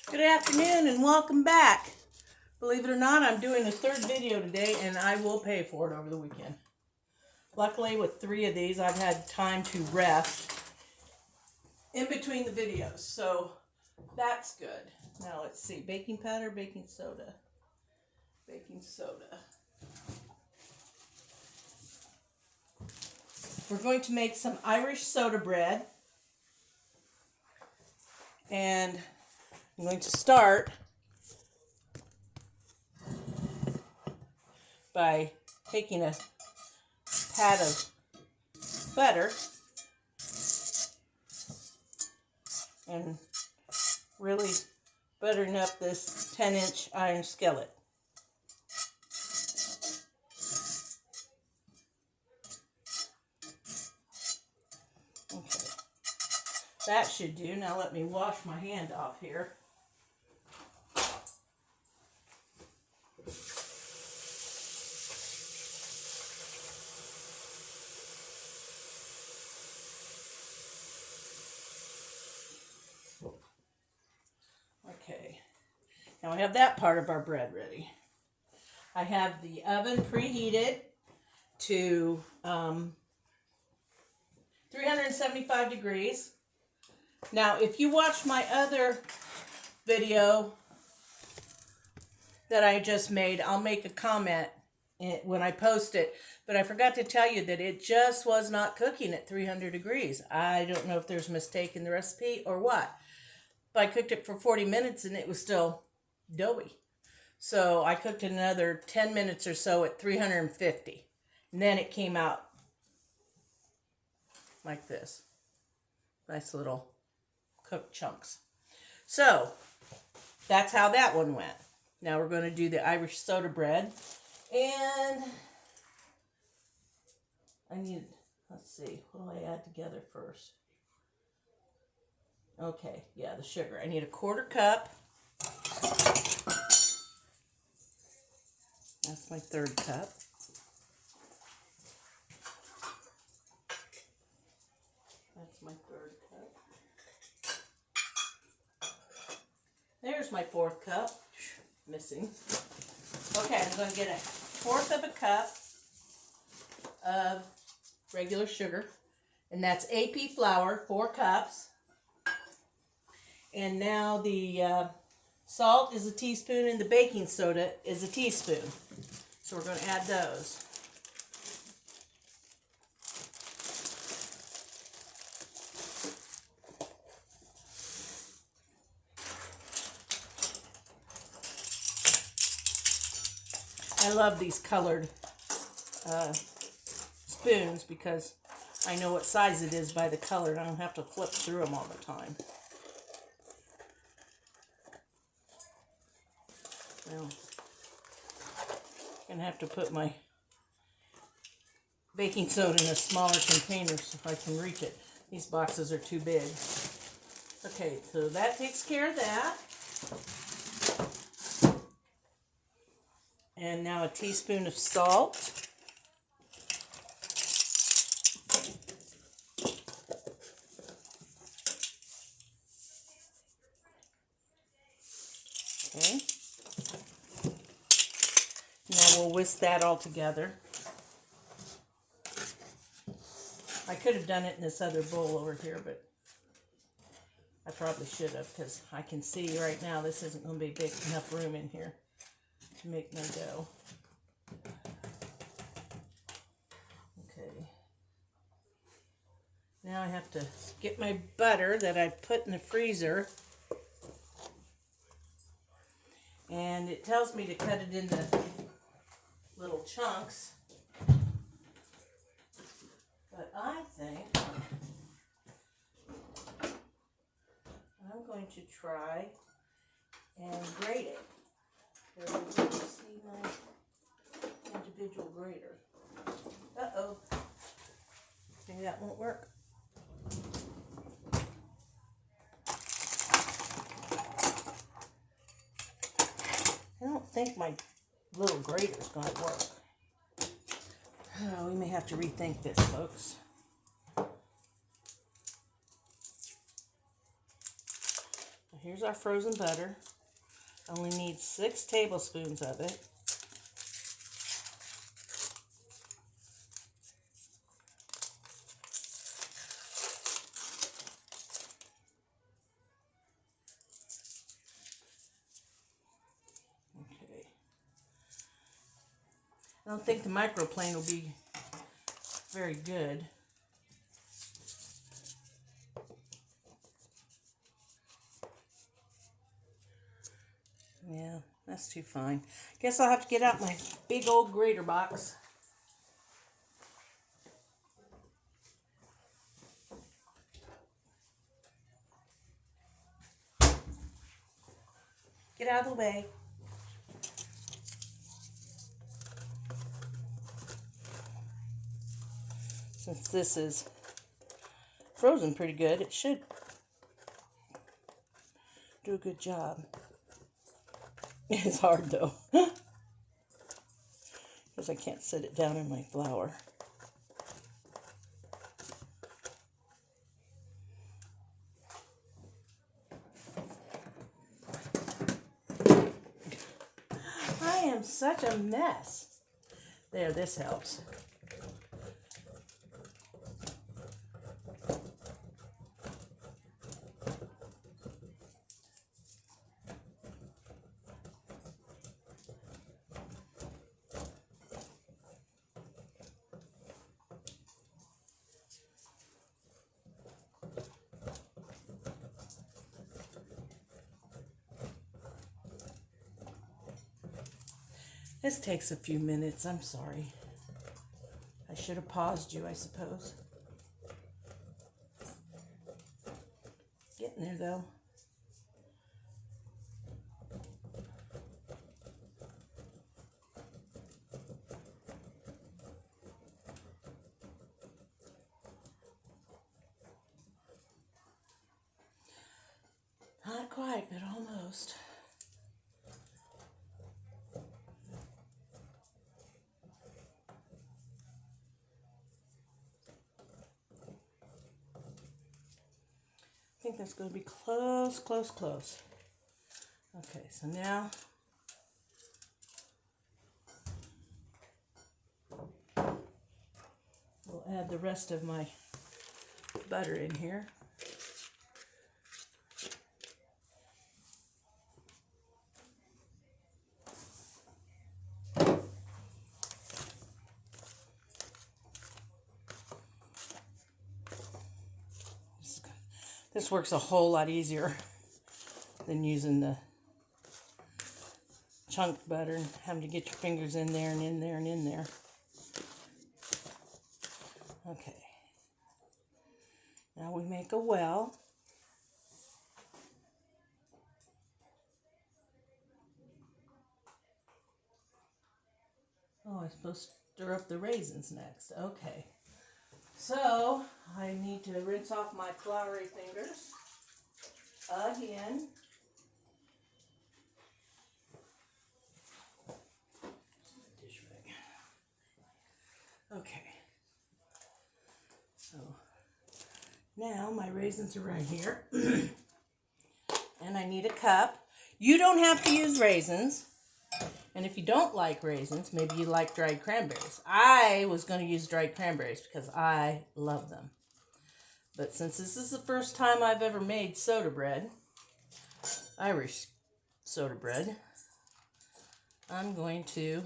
Good afternoon and welcome back. Believe it or not, I'm doing a third video today and I will pay for it over the weekend. Luckily with 3 of these I've had time to rest in between the videos, so that's good. Now let's see, baking powder, baking soda. Baking soda. We're going to make some Irish soda bread, and I'm going to start by taking a pat of butter and really buttering up this 10-inch iron skillet. Okay, that should do. Now let me wash my hand off here. Okay, now I have that part of our bread ready. I have the oven preheated to 375 degrees. Now, if you watch my other video that I just made, I'll make a comment when I post it, but I forgot to tell you that it just was not cooking at 300 degrees. I don't know if there's a mistake in the recipe or what. But I cooked it for 40 minutes and it was still doughy. So I cooked it another 10 minutes or so at 350. And then it came out like this. Nice little cooked chunks. So that's how that one went. Now we're going to do the Irish soda bread. And I need, let's see, what do I add together first? Okay, yeah, the sugar. I need a 1/4 cup. That's my 1/3 cup. That's my 1/3 cup. There's my 4th cup. Missing. Okay, I'm going to get a 1/4 of a cup of regular sugar. And that's AP flour, 4 cups. And now the salt is a teaspoon and the baking soda is a teaspoon. So we're going to add those. I love these colored spoons because I know what size it is by the color and I don't have to flip through them all the time. Well, I'm going to have to put my baking soda in a smaller container so I can reach it. These boxes are too big. Okay, so that takes care of that. And now a teaspoon of salt. Okay. Now we'll whisk that all together. I could have done it in this other bowl over here, but I probably should have because I can see right now this isn't going to be big enough room in here to make my dough. Okay. Now I have to get my butter that I've put in the freezer. And it tells me to cut it into little chunks. But I think I'm going to try and grate it. There we go. See my individual grater. Uh-oh. Maybe that won't work. I don't think my little grater's going to work. Oh, we may have to rethink this, folks. I So here's our frozen butter. Only need 6 tablespoons of it. Okay. I don't think the microplane will be very good. Yeah, that's too fine. Guess I'll have to get out my big old grater box. Get out of the way. Since this is frozen pretty good, it should do a good job. It's hard though, because I can't set it down in my flour. I am such a mess. There, this helps. This takes a few minutes. I'm sorry. I should have paused you, I suppose. Getting there, though. Not quite, but almost. I think that's going to be close, close, close. Okay, so now we'll add the rest of my butter in here. This works a whole lot easier than using the chunk butter and having to get your fingers in there and in there and in there. Okay. Now we make a well. Oh, I'm supposed to stir up the raisins next. Okay. So, I need to rinse off my floury fingers again. Dish rag. Okay. So, now my raisins are right here. And I need a cup. You don't have to use raisins. And if you don't like raisins, maybe you like dried cranberries. I was going to use dried cranberries because I love them. But since this is the first time I've ever made soda bread, Irish soda bread, I'm going to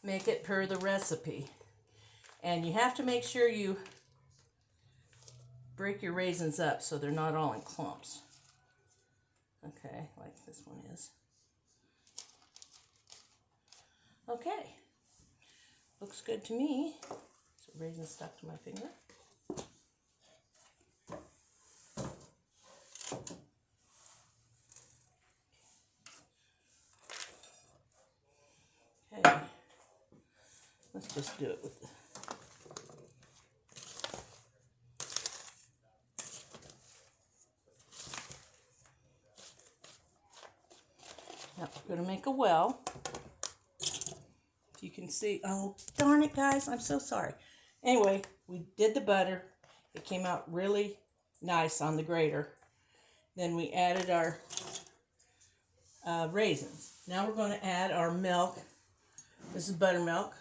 make it per the recipe. And you have to make sure you break your raisins up so they're not all in clumps. Okay, like this one is. Okay, looks good to me. So raisin stuck to my finger. Okay, let's just do it with the now we're going to make a well. You can see, oh, darn it, guys, I'm so sorry. Anyway, we did the butter. It came out really nice on the grater. Then we added our raisins. Now we're going to add our milk. This is buttermilk.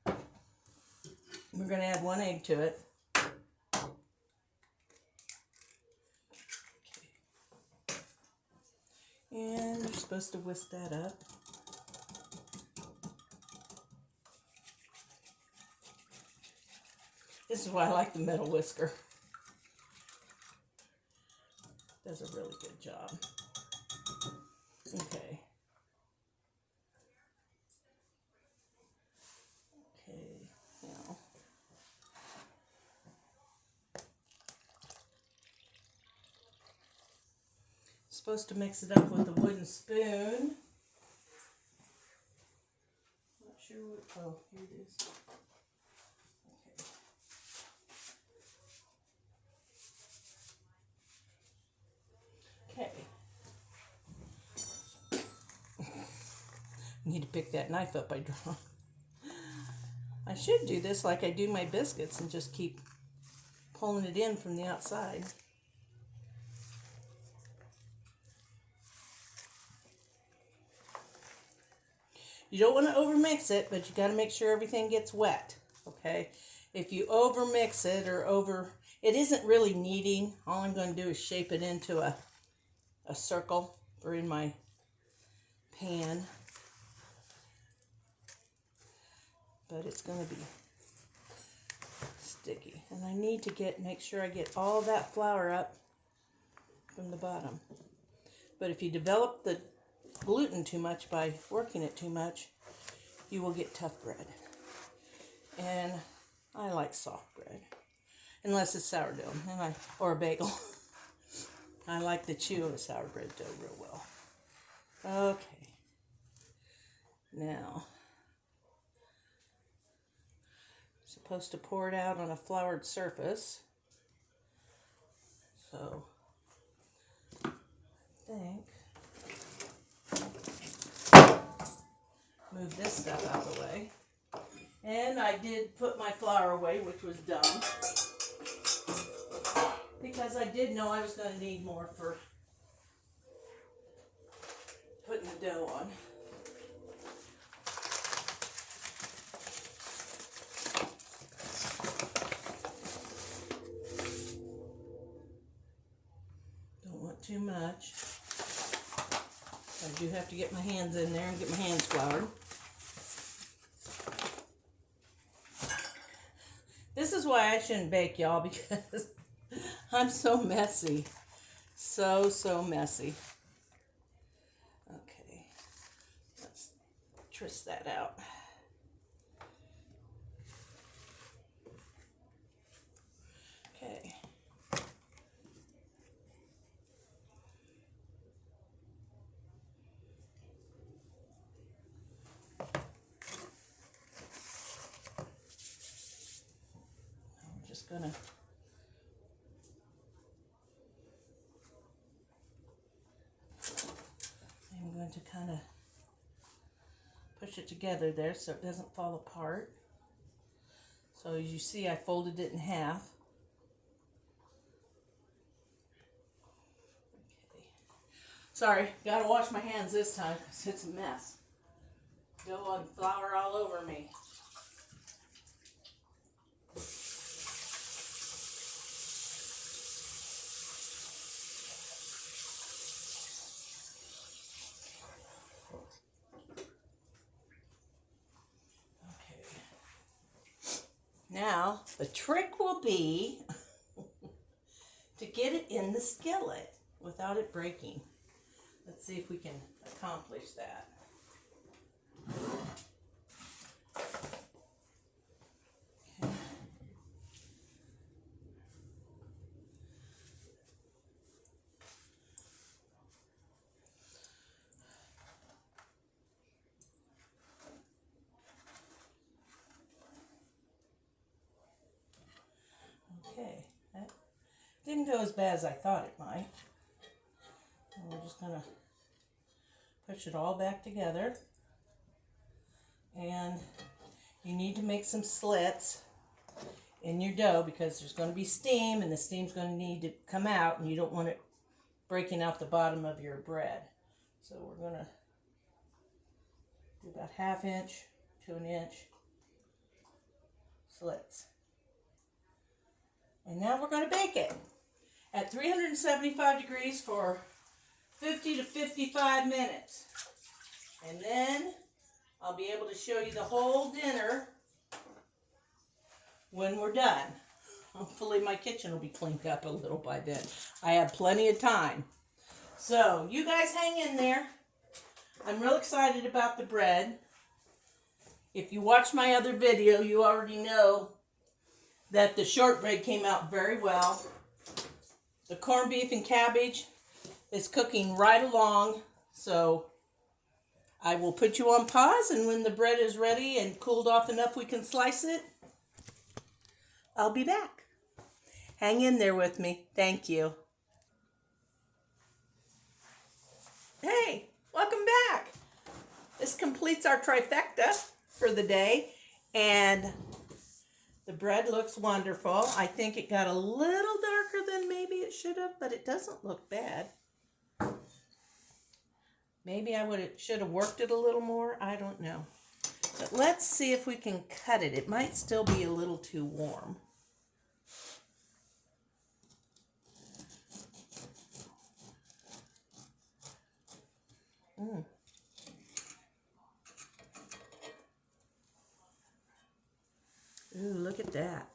We're going to add 1 egg to it. And you're supposed to whisk that up. This is why I like the metal whisker. Does a really good job. Okay. Okay, now. Supposed to mix it up with a wooden spoon. Not sure what, oh, here it is. Okay. Need to pick that knife up I dropped. I should do this like I do my biscuits and just keep pulling it in from the outside. You don't want to overmix it, but you got to make sure everything gets wet, okay? If you overmix it it isn't really kneading. All I'm going to do is shape it into a circle for in my pan. But it's going to be sticky. And I need to make sure I get all that flour up from the bottom. But if you develop the gluten too much by working it too much, you will get tough bread. And I like soft bread, unless it's sourdough or a bagel. I like the chew of a sour bread dough real well. Okay. Now, supposed to pour it out on a floured surface. So, I think move this stuff out of the way. And I did put my flour away, which was dumb, because I did know I was going to need more for putting the dough on. Don't want too much. I do have to get my hands in there and get my hands floured. This is why I shouldn't bake, y'all, because I'm so messy. So messy. Okay, let's twist that out. Okay. I'm going to kind of push it together there so it doesn't fall apart. So as you see, I folded it in half. Okay. Sorry, gotta wash my hands this time because it's a mess. Dough and flour all over me. Now, the trick will be to get it in the skillet without it breaking. Let's see if we can accomplish that. Okay, that didn't go as bad as I thought it might. And we're just going to push it all back together. And you need to make some slits in your dough because there's going to be steam and the steam's going to need to come out and you don't want it breaking out the bottom of your bread. So we're going to do about 1/2 inch to 1 inch slits. And now we're going to bake it at 375 degrees for 50 to 55 minutes. And then I'll be able to show you the whole dinner when we're done. Hopefully my kitchen will be cleaned up a little by then. I have plenty of time. So you guys hang in there. I'm real excited about the bread. If you watch my other video, you already know that the shortbread came out very well. The corned beef and cabbage is cooking right along. So I will put you on pause, and when the bread is ready and cooled off enough we can slice it, I'll be back. Hang in there with me. Thank you. Hey, welcome back. This completes our trifecta for the day, and the bread looks wonderful. I think it got a little darker than maybe it should have, but it doesn't look bad. Maybe I should have worked it a little more. I don't know. But let's see if we can cut it. It might still be a little too warm. Ooh, look at that.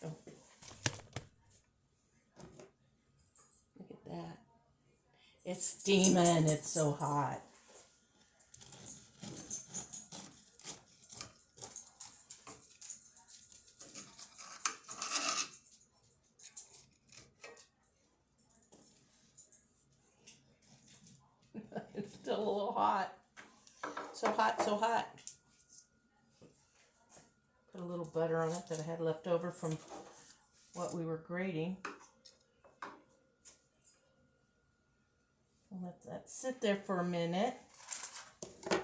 Oh. Look at that. It's steaming. It's so hot. It's still a little hot. So hot, so hot. Put a little butter on it that I had left over from what we were grating. I'll let that sit there for a minute. I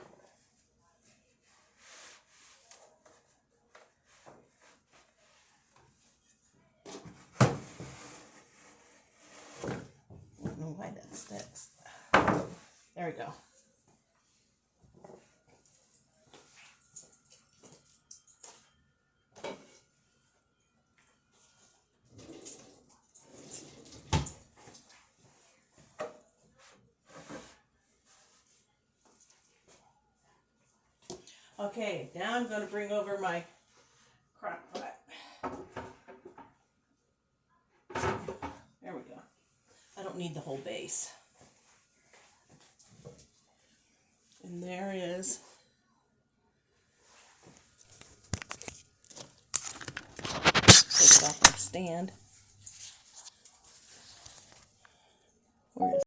don't know why that sticks. There we go. Okay, now I'm going to bring over my crock pot. There we go. I don't need the whole base. And there is take it off my stand.